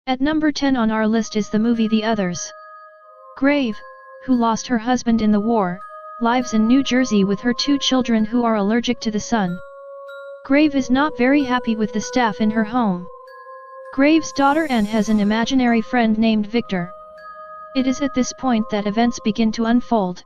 At number 10 on our list is the movie The Others. Grave, who lost her husband in the war, lives in New Jersey with her 2 children who are allergic to the sun. Grave is not very happy with the staff in her home. Grave's daughter Anne has an imaginary friend named Victor. It is at this point that events begin to unfold.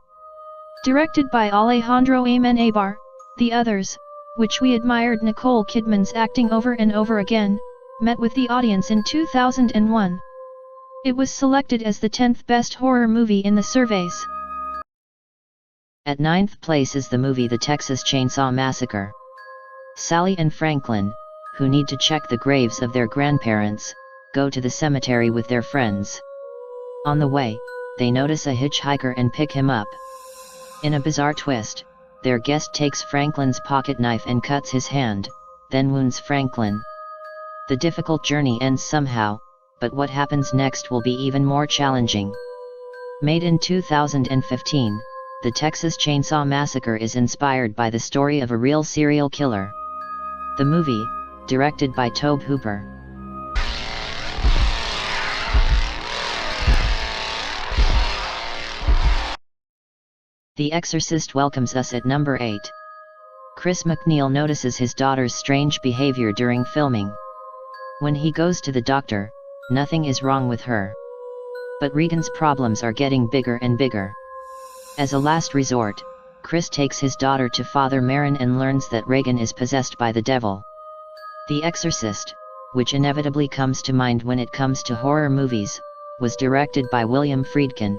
Directed by Alejandro Amenabar, The Others, which we admired Nicole Kidman's acting over and over again, met with the audience in 2001. It was selected as the 10th best horror movie in the surveys. At 9th place is the movie The Texas Chainsaw Massacre. Sally and Franklin, who need to check the graves of their grandparents, go to the cemetery with their friends. On the way, they notice a hitchhiker and pick him up. In a bizarre twist, their guest takes Franklin's pocket knife and cuts his hand, then wounds Franklin. The difficult journey ends somehow, but what happens next will be even more challenging. Made in 2015, The Texas Chainsaw Massacre is inspired by the story of a real serial killer. The movie, directed by Tobe Hooper. The Exorcist welcomes us at number 8. Chris MacNeil notices his daughter's strange behavior during filming. When he goes to the doctor, nothing is wrong with her. But Regan's problems are getting bigger and bigger. As a last resort, Chris takes his daughter to Father Merrin and learns that Regan is possessed by the devil. The Exorcist, which inevitably comes to mind when it comes to horror movies, was directed by William Friedkin.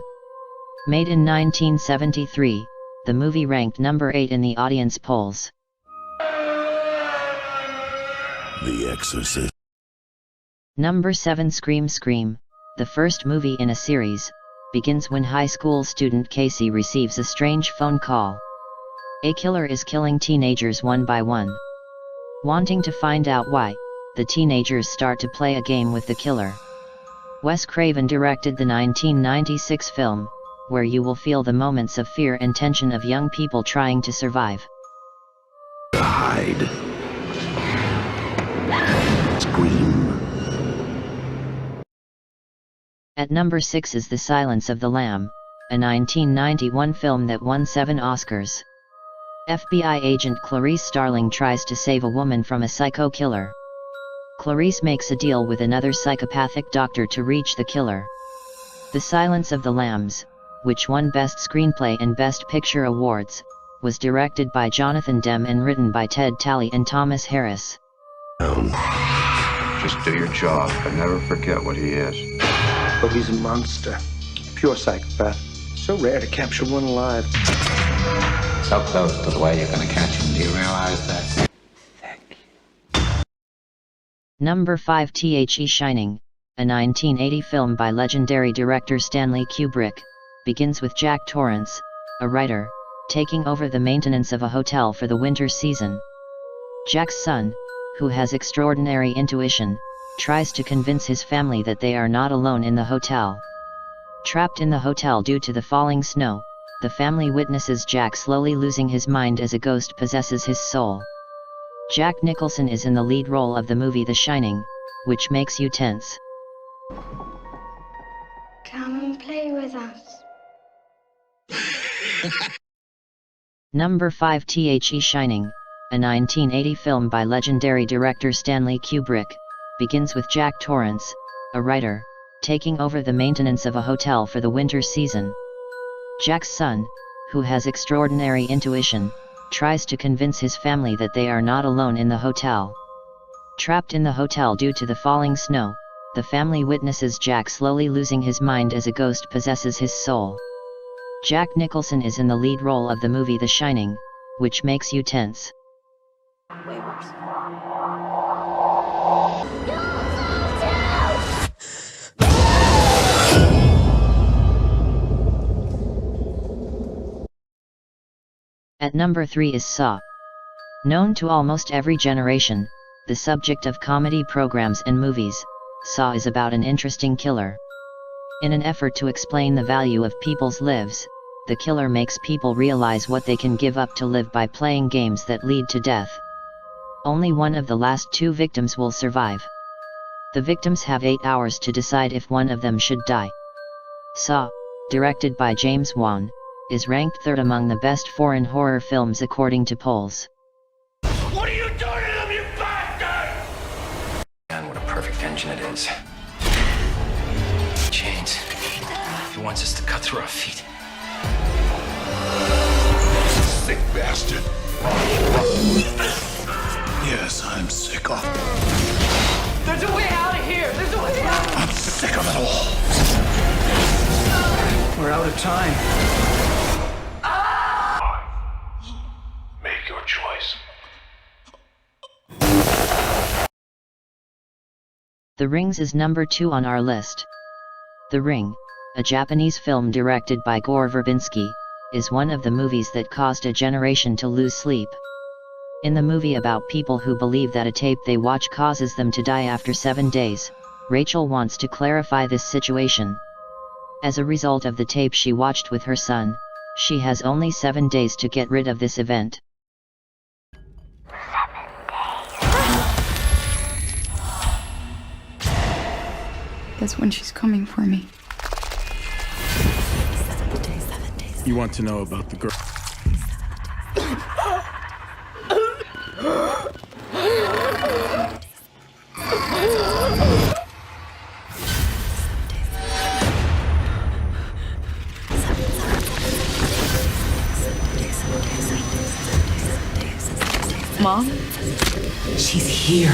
Made in 1973, the movie ranked number 8 in the audience polls. The Exorcist. Number 7 Scream Scream, the first movie in a series, begins when high school student Casey receives a strange phone call. A killer is killing teenagers one by one. Wanting to find out why, the teenagers start to play a game with the killer. Wes Craven directed the 1996 film, where you will feel the moments of fear and tension of young people trying to survive. Hide. Scream. At number 6 is The Silence of the Lamb, a 1991 film that won 7 Oscars. FBI agent Clarice Starling tries to save a woman from a psycho killer. Clarice makes a deal with another psychopathic doctor to reach the killer. The Silence of the Lambs, which won Best Screenplay and Best Picture awards, was directed by Jonathan Demme and written by Ted Talley and Thomas Harris. Just do your job, but never forget what he is. But he's a monster. Pure psychopath. So rare to capture one alive. So close to the way you're gonna catch him. Do you realize that? Thank you. Number 5 The Shining, a 1980 film by legendary director Stanley Kubrick, begins with Jack Torrance, a writer, taking over the maintenance of a hotel for the winter season. Jack's son, who has extraordinary intuition, tries to convince his family that they are not alone in the hotel. Trapped in the hotel due to the falling snow, the family witnesses Jack slowly losing his mind as a ghost possesses his soul. Jack Nicholson is in the lead role of the movie The Shining, which makes you tense. Come and play with us. Number 5 The Shining, a 1980 film by legendary director Stanley Kubrick, begins with Jack Torrance, a writer, taking over the maintenance of a hotel for the winter season. Jack's son, who has extraordinary intuition, tries to convince his family that they are not alone in the hotel. Trapped in the hotel due to the falling snow, the family witnesses Jack slowly losing his mind as a ghost possesses his soul. Jack Nicholson is in the lead role of the movie The Shining, which makes you tense. Way worse. At number 3 is Saw. Known to almost every generation, the subject of comedy programs and movies, Saw is about an interesting killer. In an effort to explain the value of people's lives, the killer makes people realize what they can give up to live by playing games that lead to death. Only one of the last 2 victims will survive. The victims have 8 hours to decide if one of them should die. Saw, directed by James Wan, is ranked 3rd among the best foreign horror films according to polls. What are you doing to them, you bastard? And what a perfect engine it is. Chains. He wants us to cut through our feet. Sick bastard. Yes, I'm sick of. There's a way out of here! There's a way out! I'm sick of it all. We're out of time. Make your choice. The Rings is number 2 on our list. The Ring, a Japanese film directed by Gore Verbinski, is one of the movies that caused a generation to lose sleep. In the movie about people who believe that a tape they watch causes them to die after 7 days, Rachel wants to clarify this situation. As a result of the tape she watched with her son, she has only 7 days to get rid of this event. That's when she's coming for me. You want to know about the girl? Mom? She's here.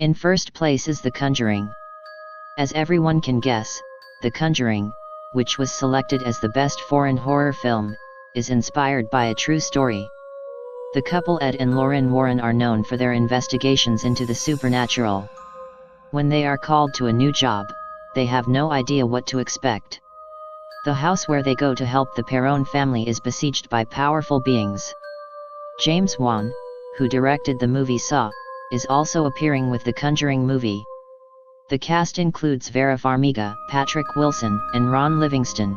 In first place is The Conjuring. As everyone can guess, The Conjuring, which was selected as the best foreign horror film, is inspired by a true story. The couple Ed and Lauren Warren are known for their investigations into the supernatural. When they are called to a new job, they have no idea what to expect. The house where they go to help the Perron family is besieged by powerful beings. James Wan, who directed the movie Saw, is also appearing with the Conjuring movie. The cast includes Vera Farmiga, Patrick Wilson, and Ron Livingston.